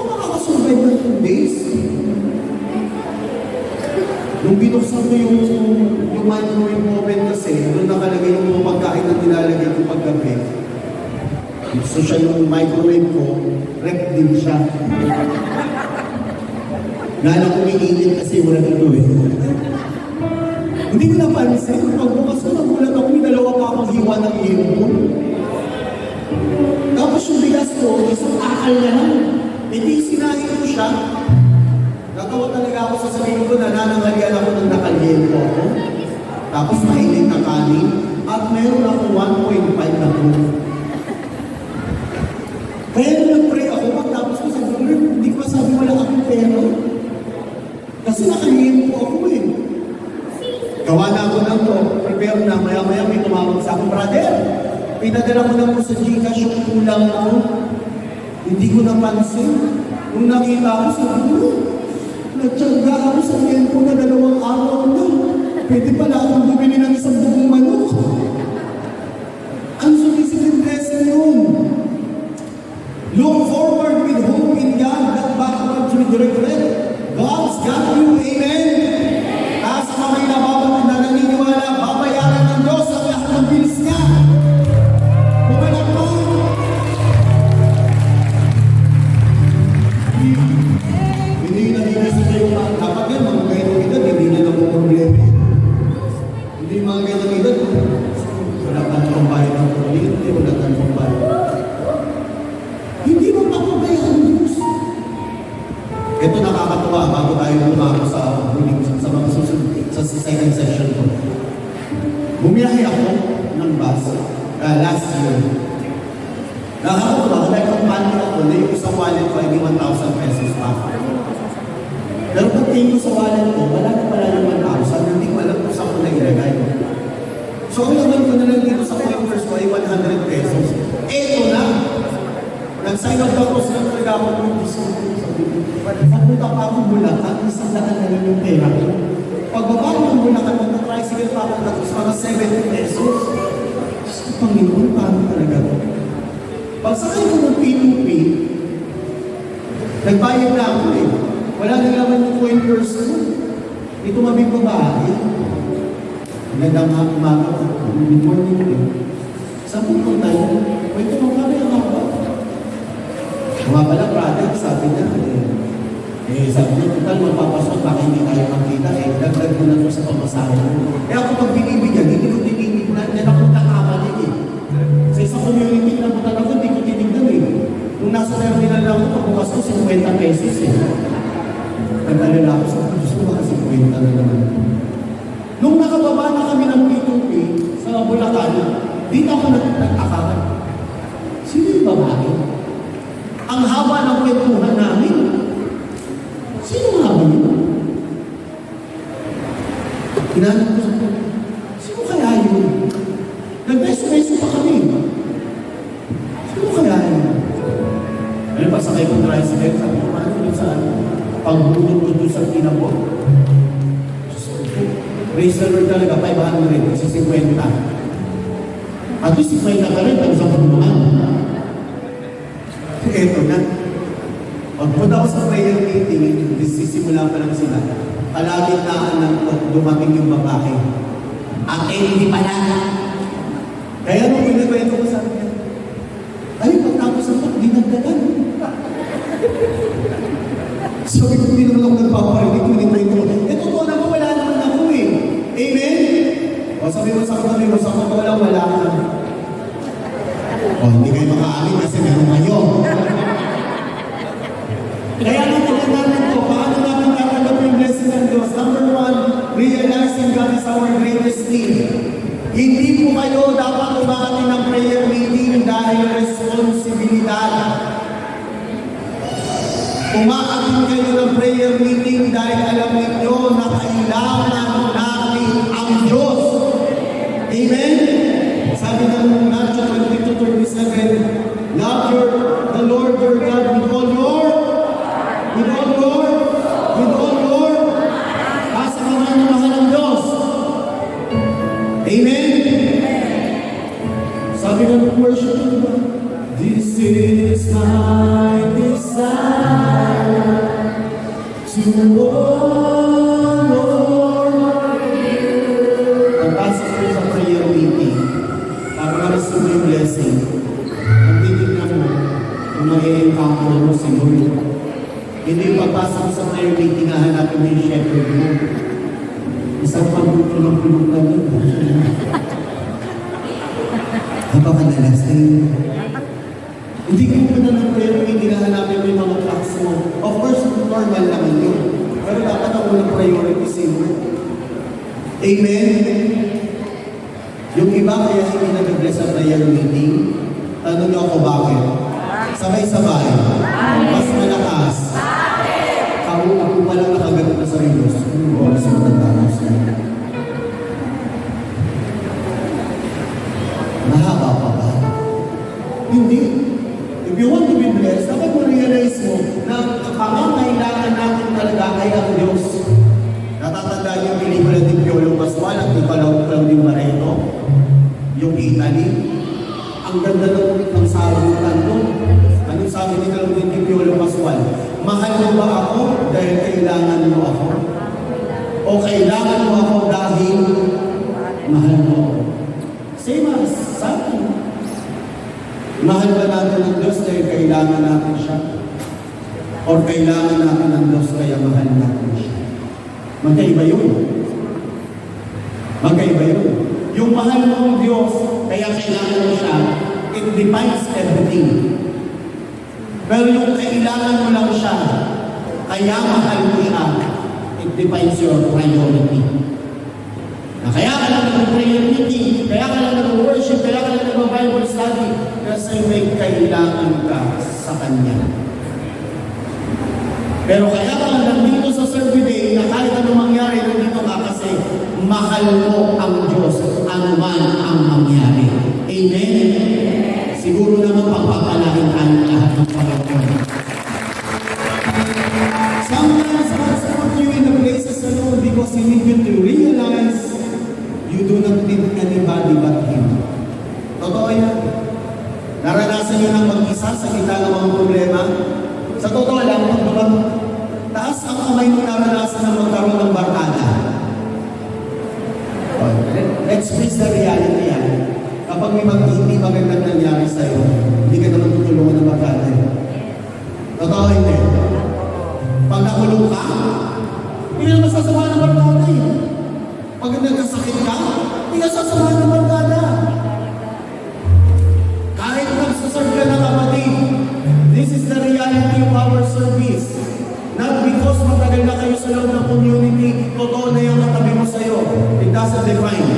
Nung binuksan ko yung microwave oven kasi, doon nakalagay yung mga pagkain na nilalagay ko paggabi. So siya yung microwave ko, rep din siya. Gano'n kumiinit kasi wala ito eh. Hindi ko napansin, pagbukas ko nagulat ako, may dalawa pa akong hiwa ng libo. Tapos yung bigas ko, isang akal na lang. Hindi sinahin ko siya. Natawa talaga ako sa sarili ko na nanangalian ako ng nakaliyento ako. Tapos mainit na kanin. At meron ako 1.5 na doon. Kaya nung nag-pray ako, pagtapos ko sa Lord, hindi ko masabi wala akong pera. Kasi nakaliyento ako eh. Gawa na ako ng to, prepare na, maya-maya may tumawag sa akin, brother, pinadala ko na po sa Gcash yung kulang ko. Hindi ko napansin. Nung nakita ko sa nagtsaga ako sa tempo na 2 araw na. Pwede pala akong bumili ng isang buong manok. Ang solicited blessing yun. Look forward with hope in God, not backwards with regret. God's got you, amen? Sa mga inababat na naniniwala, babayaran ng Diyos ang lahat ng bilis niya. Bumalag mo. Hindi nagigisa kayo dapat yan, mga ganitong edad, hindi na lang problema. Hindi mga ganitong edad, wala ka ng bayad ng kuryente, wala ka ng bayad. Hindi mo papabayaan ng Diyos. Ito nakakatuwa bago tayo lumako sa mga susunod, sa second session ko. Bumiyahe ako ng bus last year. Nakakatuwa, dahil kung paano ako na yung isang wallet ko ay 1,000 pesos pa. Pero pag tingin ko sa wallet ko, wala na pala yung 1,000, hindi ko alam kung saan ko na ilagay. So ang naman ko na lang dito sa pointers ko ay 100 pesos. Eto na! Nag-sign up ako sa talaga ako ng pagpunta pa akong Bulacan, isang daan na lang yung pera ko. Pagbaba ko ng Bulacan, mag-tricycle pa ako na mga 70 pesos. Panginoon, paano talaga ko? Pagsakay ko ng P2P, nagbayad na ako eh. Wala na naman yung coin purse ko. May tumabing babae. Magandang umaga ko. Good morning eh. Saan po punta yun? Wait, tumagkami ang ako. Mga pala, brother, sabi niya, sabi niya, total, magpapasok, baka hindi tayo makita, dagdag mo na ito sa pamasahe mo. Kaya ako pag binibigyan, hindi ko tinignan, yan ako nakakamali eh. Sa isang community na butan ako, hindi ko tinignan eh. Nung nasa terminal lang ako, pagbukas ko, 50 pesos eh. Nagdalala ako sa Diyos ko, baka 50 na naman. Nung nakababa na kami ng P2P sa Bulacan, dito ako nagtakakan. Sino yung babae? Ang haba ng kwentuhan namin. Sino nga ba yun? Tinanong ko sa kanya, sino kaya yun? Nagbeso-beso pa kami. Sino kaya yun? Ano pa sakay kong tricycle? Sabi ko, ano yun sa pagbulot ko doon sa tinabot? Raise the Lord talaga, 500 sa 50. At least 50 ka rin, tapos ang puluhan. Eto na. Pagpunta ko sa prayer meeting, sisimula pa lang sila. Kalagitnaan ng dumating yung babae. Hindi pala. Kaya nung pinakwento ko sa akin, ay, pagtapos ako, dinagdagan. So, hindi naman ako nagpaparinig, pinikwento ko. Totoo naman, wala naman ako eh. Amen? O, sabi mo sa katabi mo, sa katabi lang, wala ka naman. O, hindi kayo makaamin kasi meron kayo. Kaya natin natin ito, paano natin tatanggap yung blessing ng Diyos? Number 1, realizing God is our greatest need. Hindi po kayo dapat umaatin ng prayer meeting dahil responsibilidad. Umaatin kayo ng prayer meeting dahil alam ninyo na kailangan natin ang Diyos. Amen? Sabi ng Matthew 22:37, love the Lord your God with all your sa mga mahal ng Diyos. Amen? Sabi ng worship, this is my desire to worship Isang pagtulog-tulog na yun. Napakadalas na yun. Hindi ko pa na ng prayer meeting, hinahanapin mo yung mga tracks mo. Of course, normal naman yun. Pero dapat ang unang priority sa iyo. Amen? Yung iba kaya hindi nag-bless sa prayer meeting, tanong niyo ako bakit? Sabay-sabay. Mas malakas. Ako pa lang nakaganap na sa Diyos. Oo, sa matanda sa mahaba pa ba? Hindi. If you want to be blessed, dapat ma-realize mo na pangangailangan natin talaga ay ang Diyos. Natatandaan yung pelikula ni Piolo Pascual at ni Claudio Moreno, yung Italy. Ang ganda ng sagutan ko. Anong sabi ni Claudio ni Piolo Pascual? Mahal mo ba ako dahil kailangan mo ako? O kailangan mo ako dahil mahal mo ako? Same as sa akin. Mahal ba natin ang Diyos dahil kailangan natin siya? O kailangan natin ang Diyos kaya mahal natin siya? Magkaiba yun. Magkaiba yun. Yung mahal mo ang Diyos kaya kailangan mo siya, it defines everything. Pero yung kailangan mo lang siya, kaya mahal mo siya, it defines your priority. Na kaya ka lang nag-prayer meeting, kaya ka lang nag-worship, kaya ka lang nag-Bible study, kasi may kailangan ka sa Kanya. Pero kaya ka lang nandito sa survey day na kahit anong mangyari, nandito ka kasi mahal mo ang Diyos, anuman ang mangyari. Amen? Siguro naman pagpapalain tayo lahat ng Panginoon. Sometimes God's put you in the places alone because He needs you to realize you do not need anybody but Him. Totoo yan. Naranasan nyo ng mag-isa sa gitna ng mga problema. Sa totoo lang, taas ang kamay mo naranasan ng magkaroon ng barkada. Let's face the reality yan. Kapag may hindi magandang nangyari sa'yo, hindi ka naman tutulungan ng barkada. Totoo hindi. Pag nakulong ka, hindi ka naman sasama ng barkada eh. Pag nagkasakit ka, hindi ka sasama ng barkada. Kahit nagsaserve ka ng kapatid, this is the reality of our service. Not because matagal na kayo sa loob ng community, totoo na yung katabi mo sa'yo. It doesn't define.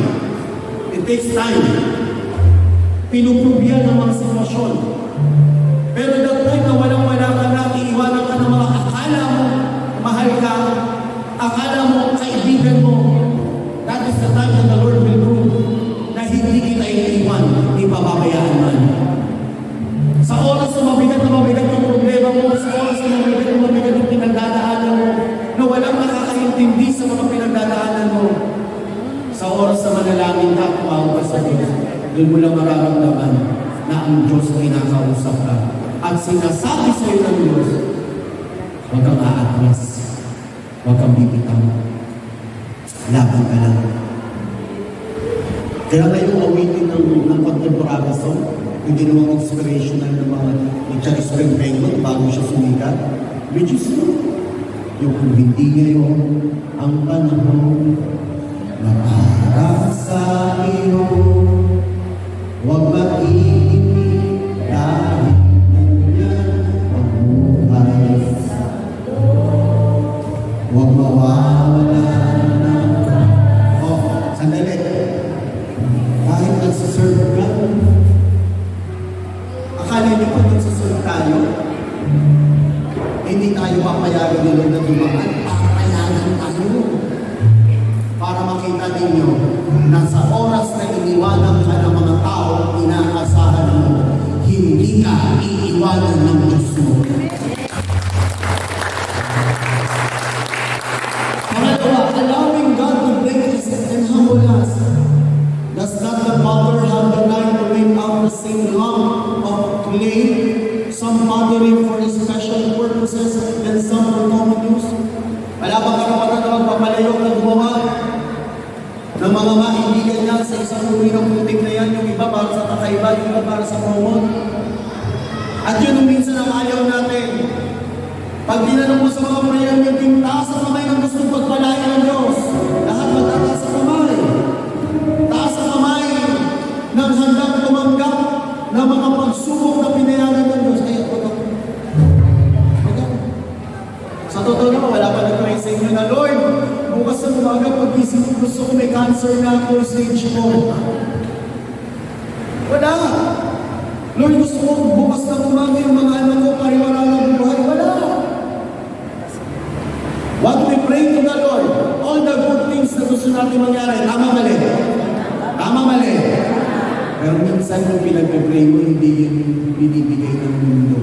It takes time. Pinuprove yan ang mga sitwasyon. Pero that time na walang-wala ka na, iiwanan ka ng mga akala mo, mahal ka, akala mo, kaibigan mo, that is the time that the Lord will prove na hindi kita iiwan, ipababayaan man. Sa oras na mabigat yung problema mo, sa oras na mabigat yung pinagdadaanan mo, na walang nakakaintindi sa mga pinagdadaanan mo, sa oras na manalangin ka, tumawag ka sa Diyos, doon mo lang mararamdaman na ang Diyos ay nakausap ka. At sinasabi sa iyo ng Diyos, huwag kang aatras, huwag kang bibitaw. Laban ka lang. Kaya ngayong awitin ng contemporary song, hindi naman inspirational ng mga ni Charles Spring Penguin bago siya sumikat. Which is yung kung hindi ngayon ang panahon na para sa iyo, huwag mag-iinip dahil nandiyan ang buhay sa huwag mawawala ng sandali. Kahit nagsaserve ka, akala niyo pag nagsaserve tayo, hindi tayo papayagan nila na dumaan, papayagan tayo. Para makita ninyo na sa oras na iniwanan ka ng mga tao inaasahan mo, hindi ka iiwanan ng Diyos mo. Pangalawa, allowing God to break us and humble us. Does not the Father have the right to make out the same lump of clay, some fathering for special purposes and some for common use? Wala bang karapatan na magpapalayok na gumawa ng mga maibigan niya sa isang uri ng putik na yan, yung iba para sa kakaiba, yung iba para sa common? At yun ang minsan ang ayaw natin. Pag tinanong mo sa mga prayer meeting, taas ang kamay ng gusto pagpalayan ng Lord, bukas sa umaga, pag-isip ko, gusto ko may cancer na ako, stage 4. Wala. Lord, gusto ko bukas na umaga yung mga anak ko, pariwara ng buhay. Wala. What we pray to the Lord, all the good things na gusto natin mangyari, tama mali. Tama mali. Pero minsan yung pinag-pray mo, hindi yun binibigay ng mundo.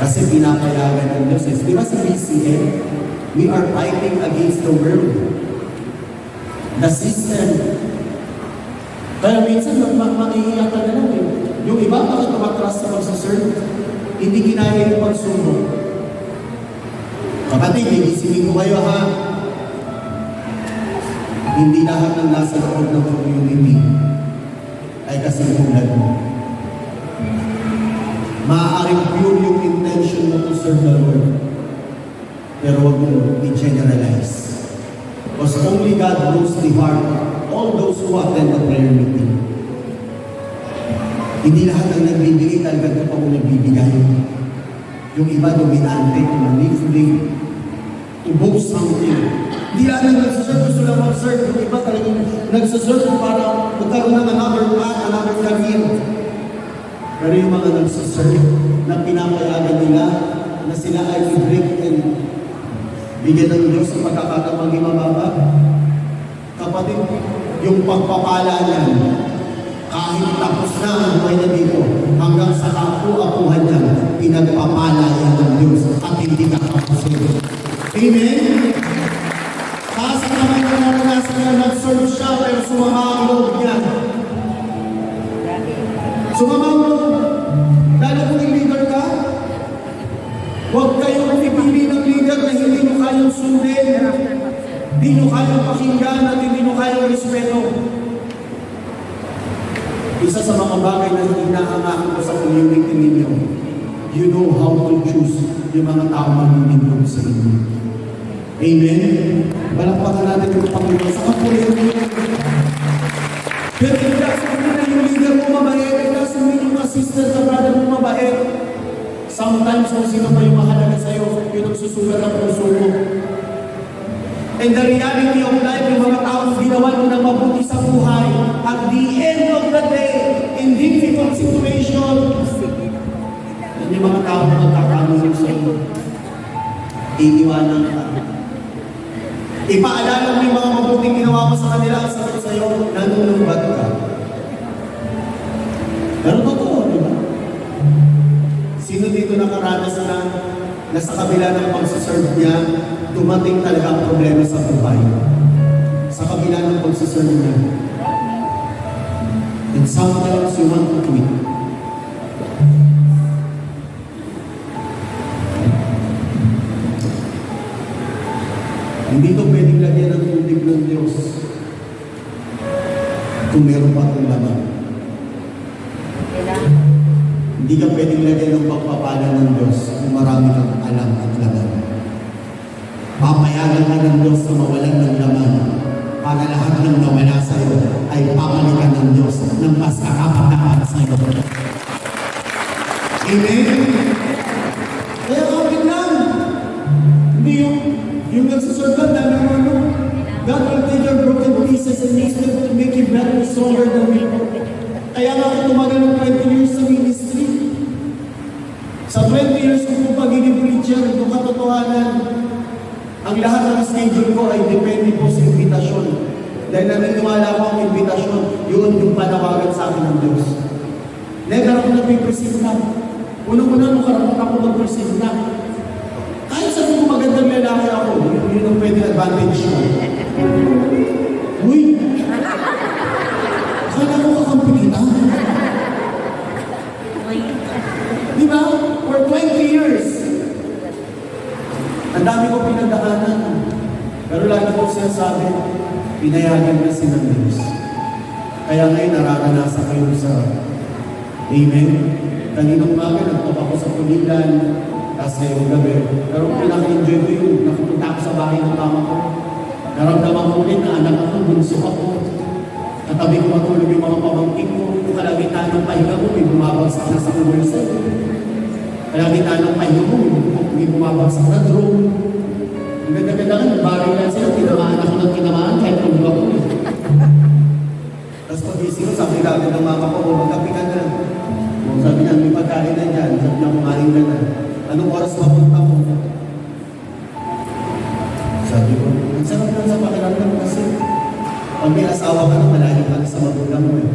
Kasi pinapayagan ng Diyos. Di ba sa BCN, we are fighting against the world. The system. Kaya minsan, makiiyak ka na lang eh. Yung iba, bakit tumatras sa pagsaserve? Hindi kinaya yung pagsubok. Kapatid, iisipin ko kayo ha. Hindi lahat ng nasa loob ng community ay kasintulad mo. Maaaring pure yung intention mo to serve the Lord. Pero huwag mo i-generalize. Because only God knows the heart. All those who attend the prayer meeting. Hindi lahat ang nagbibigay, talaga ito pa kung nagbibigay. Yung iba dominante, to manipulate, to boast something. Hindi lahat ang nagsaserve, gusto lang mag-serve. Yung iba talagang nagsaserve para magkaroon ng another path, another career. Pero yung mga nagsaserve na pinapayagan nila na sila ay i-break and bigyan ng Diyos sa pagkakataong maging mababa. Kapatid, yung pagpapala niyan, kahit tapos na ang buhay na dito, hanggang sa kapu-apuhan niya, pinagpapala yan ng Diyos at hindi kakapusin. Amen? Kasi naman na naranasan niya, nag-serve siya, pero sumama ang loob niya. Sumama ang loob. Lalo kung leader ka, huwag kayong pipili ng leader na hindi nyo kayang sundin, hindi nyo kayang pakinggan at hindi nyo kayang respeto. Isa sa mga bagay na inaangahan ko sa community ninyo, you know how to choose yung mga tao maninindog sa inyo. Amen? Balakpakan natin yung Panginoon sa kapulyan niyo. Pero hindi na yung leader mo mabait, hindi yung mga sister sa brother mo mabait. Sometimes kung sino pa yung mahalaga sa'yo, yun ang susugat ang puso mo. And the reality of life, yung mga taong ginawa mo ng mabuti sa buhay, at the end of the day, in difficult situation, yung mga taong magkakamulong sa iyo, iiwanan ka. Ipaalala mo yung mga mabuting ginawa mo sa kanila, ang sagot sa iyo, nanunumbat ka. Pero totoo, di ba? Sino dito nakaranas na nasa kabila ng pagsaserve niya, dumating talaga ang problema sa buhay? Sa kabila ng pagsaserve niya. And sometimes you want to quit. Hindi ito pwedeng lagyan ng tubig ng Diyos kung meron pa itong laman. Hindi ka pwedeng lagyan ng pagpapala ng Diyos kung marami kang alam at laman. Papayagan ka ng Diyos na mawalan ng laman para lahat ng nawala sa iyo ay papalikan ng Diyos ng mas karapat-dapat sa iyo. Amen? Kaya kapit lang. Hindi yung nagsaserve dami mo ano. God will take your broken pieces and use them to make you better and stronger than before. Kaya nga ako tumagal ng 20 years sa ministry. Sa 20 years ko po pagiging preacher, ito katotohanan. Ang lahat ng schedule ko ay depende po sa invitasyon. Dahil naniniwala ko ang invitasyon, yun yung panawagan sa akin ng Diyos. Never ako nagpipresenta. Unang-una nung karapat ako magpresenta. Kahit sabi ko magandang lalaki ako, yun ang pwede advantage ko. Uy! Akala ko kakampi kita. Di ba? For 20 years. Ang dami ko pinagdaanan. Pero lagi ko siya sabi, pinayagan na siya ng Diyos. Kaya ngayon nararanasan kayo sa Amen. Kaninang umaga, nagtok ako sa Pulilan, tapos ngayong gabi. Pero pinaka-enjoy ko yun. Nakapunta ako sa bahay ng mama ko. Naramdaman ko rin na anak ako, bunso ako. Katabi ko matulog yung mga pamangkin ko. Kung kalagitan ng pahinga ko, may bumabagsak na sa conversation. Kalagitan ng pahinga ko, may bumabagsak na drone. Ang ganda-ganda nga, nagbaring lang sila, tinamaan ako ng tinamaan, kahit tulog ako eh. Tapos pag-isip ko, sabi namin ng mama ko, magkapi ka na. Sabi niya, may pagkain na dyan. Sabi niya, kumain ka na. Anong oras mapunta mo? Sabi ko, ang sarap lang sa pakiramdam kasi pag may asawa ka na, malayo ka na sa magulang mo eh.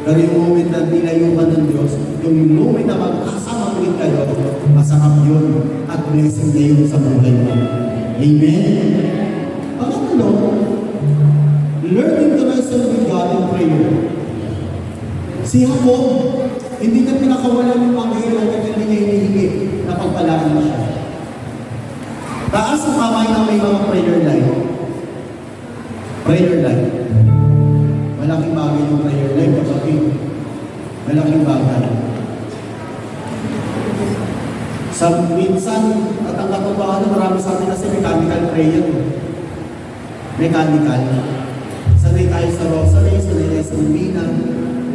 Pero yung moment na nilayo ka ng Diyos, yung moment na magkasama ulit kayo, masarap yun at blessing na yun sa buhay mo. Amen? Pangatlo, learning to wrestle with God in prayer. Si Jacob, hindi na pinakawalan yung anghel at hindi niya hinihingi na pagpalaan na siya. Taas ang kamay na may mga prayer life. Prayer life. Malaking bagay yung prayer life. Kapag malaking bagay. Sa minsan, at ang katotohanan, marami sa atin kasi mechanical prayer. Mechanical. Sanay tayo sa rosary, sanay tayo sa lumina,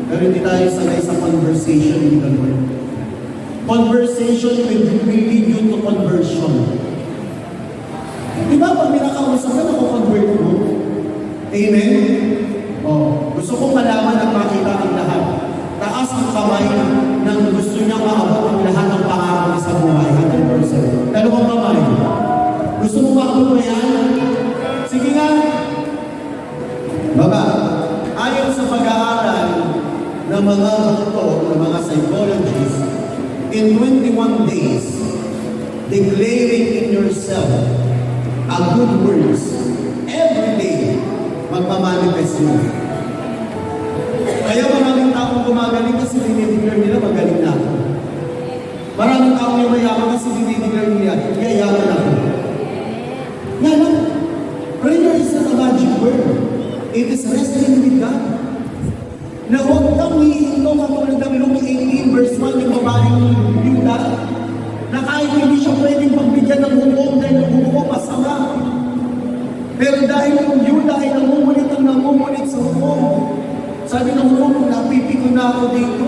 pero hindi tayo sanay sa conversation with the Lord. Conversation will lead you to conversion. Di ba pag minakausap ka, nakukonvert mo? Amen? Gusto kong malaman at makita ang lahat. Taas ang kamay ng gusto niya maabot ang lahat ng pangarap niya sa buhay. 100%. Dalawang kamay. Gusto mo maabot mo yan? Sige nga. Baba, ayon sa pag-aaral ng mga doktor, ng mga psychologists, in 21 days, declaring in yourself a good words every day, magmamanifest mo. Kaya maraming taong gumagaling kasi dinideclare nila magaling na ako. Maraming taong yung mayaman kasi dinideclare nila, yayaman ako. Yan lang. Prayer is not a magic word. It is wrestling with God. Na huwag kang hihinto katulad ng Luke 18 verse 1 yung babaeng Yuda, na kahit hindi siya pwedeng pagbigyan ng hukom dahil ang hukom masama. Pero dahil yung Yuda ay nangungulit sa hukom, sabi ng hukom, napipiko na ako dito.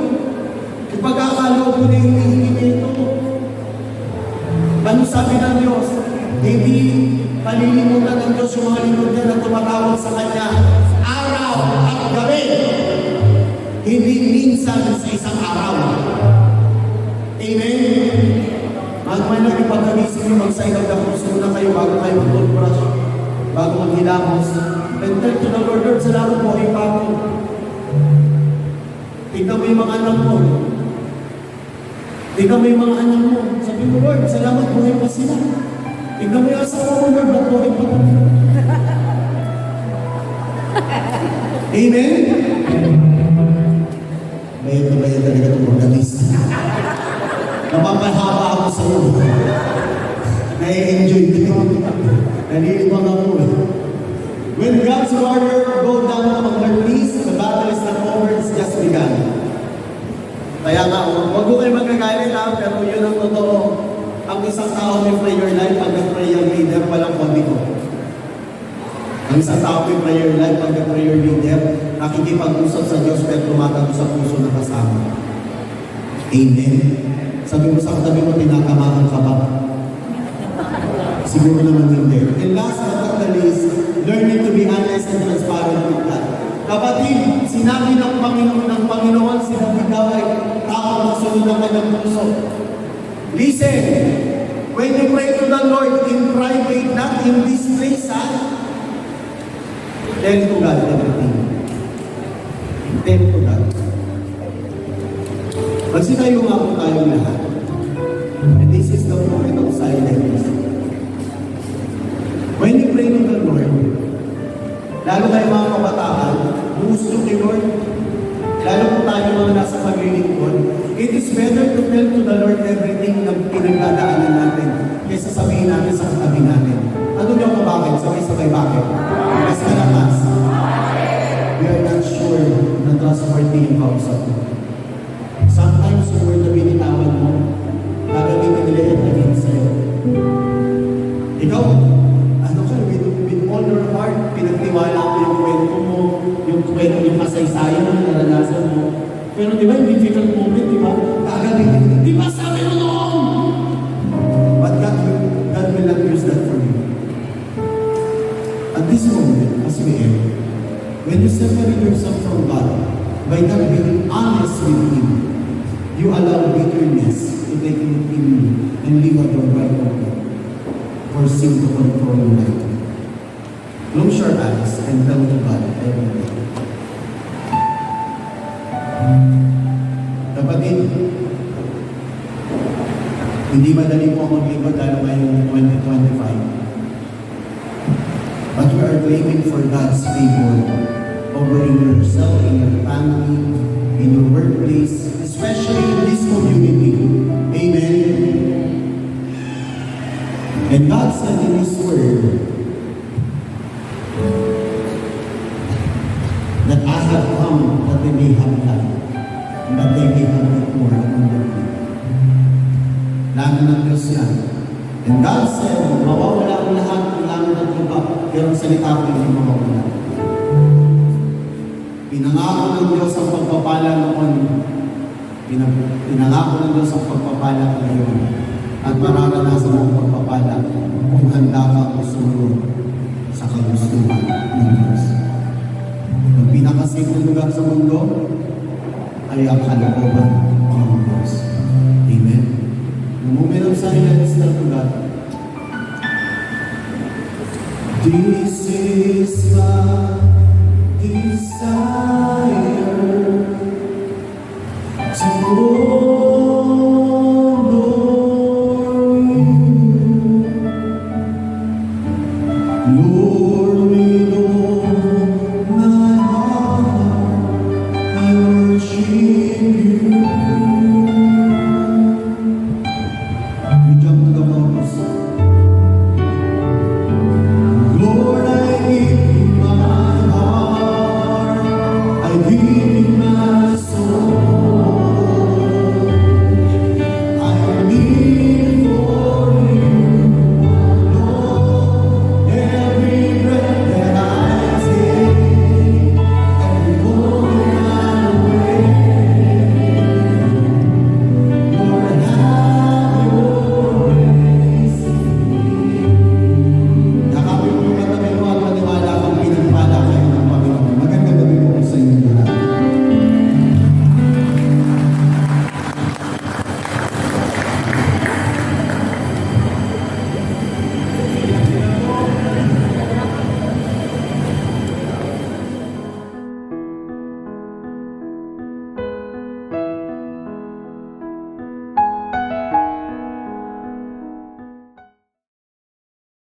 Ipagkakalo ko na yung hihingi nito. Ano sabi ng Diyos? Hindi palilimutan ng Diyos yung mga lingkod niya na tumatawag sa Kanya araw at gabi. Hindi minsan sa isang araw. Amen? Magmana ipagkamising nyo magsainag na kung muna kayo bago kayo mag-toothbrush, bago maghilamos. And tell to the Lord, Lord, salamat po ay pa ako. Tignan mo yung mga anak mo. Tignan mo yung mga anak mo. Sabi mo, Lord, salamat po ay pa sila. Tignan mo yung asawa mo, Lord, ba't po ay pa. Amen? May talaga itong organist. Napapahaba ako sa iyo. Nai-enjoy ko. Nalilibang ako. When God's warrior go down on their knees, the battle is not over, it's just begun. Kaya nga, huwag ko kayo magagalit lang, pero yun ang totoo. Ang isang tao may prayer life, pag prayer leader, walang komiko. Ang isang tao may prayer life, pag prayer leader, nakikipag-usap sa Diyos, pero tumatago sa puso na kasama. Amen. Sabi mo sa katabi mo, tinatamaan ka ba? Siguro naman hindi. And last but not the least, learning to be honest and transparent with God. Kapatid, sinabi ng Panginoon, sinabi daw ay tao na sunod ng kanyang puso. Listen, when you pray to the Lord in private, not in this place, tell to God everything. Tell to God. Magsitayo nga po tayong lahat. And this is the moment of silence. When you pray to the Lord, lalo kayo mga kabataan, gusto kay Lord, lalo po tayo mga nasa paglilingkod, it is better to tell to the Lord everything na pinagdadaanan natin kaysa sabihin natin sa katabi natin. Ano niyo kung bakit? Sabay-sabay bakit? Mas kalakas. We are not sure na trustworthy yung kausap mo. Sometimes yung word na binitawan mo, gagamitin nila yung naging sa'yo. Ikaw, ano ka, with all your heart, pinagtiwala mo yung kwento mo, yung kasaysayan mo, naranasan mo. Pero di ba, yung difficult moment, di ba? Gagamitin, di ba sabi mo noon? But God will not use that for you. At this moment, as we end, when you separate yourself from God, by not being honest with Him, you allow bitterness to take root in you and live at the right of God, for sin to control your life. Close your eyes and tell to God every day. Kapatid, hindi madali po ang maglingkod dahil ngayong 2025. But we are claiming for God's favor over in yourself, in your family, in your workplace, especially in this community. Amen. And God said in His Word that I have come that they may have life, and that they may have it more abundantly. Lalo ng Diyos yan. And God said, mawawala ang lahat ng langit at lupa, pero ang salita ko hindi mawawala. Pinangako ng Diyos ang pagpapala noon. Pinangako ng Diyos ang pagpapala ngayon. At mararanasan ang pagpapala kung handa ka o sumunod sa kagustuhan ng Diyos. Ang pinakasimpleng lugar sa mundo ay ang kalooban ng Diyos. Amen. The moment of silence na God. This is my desire to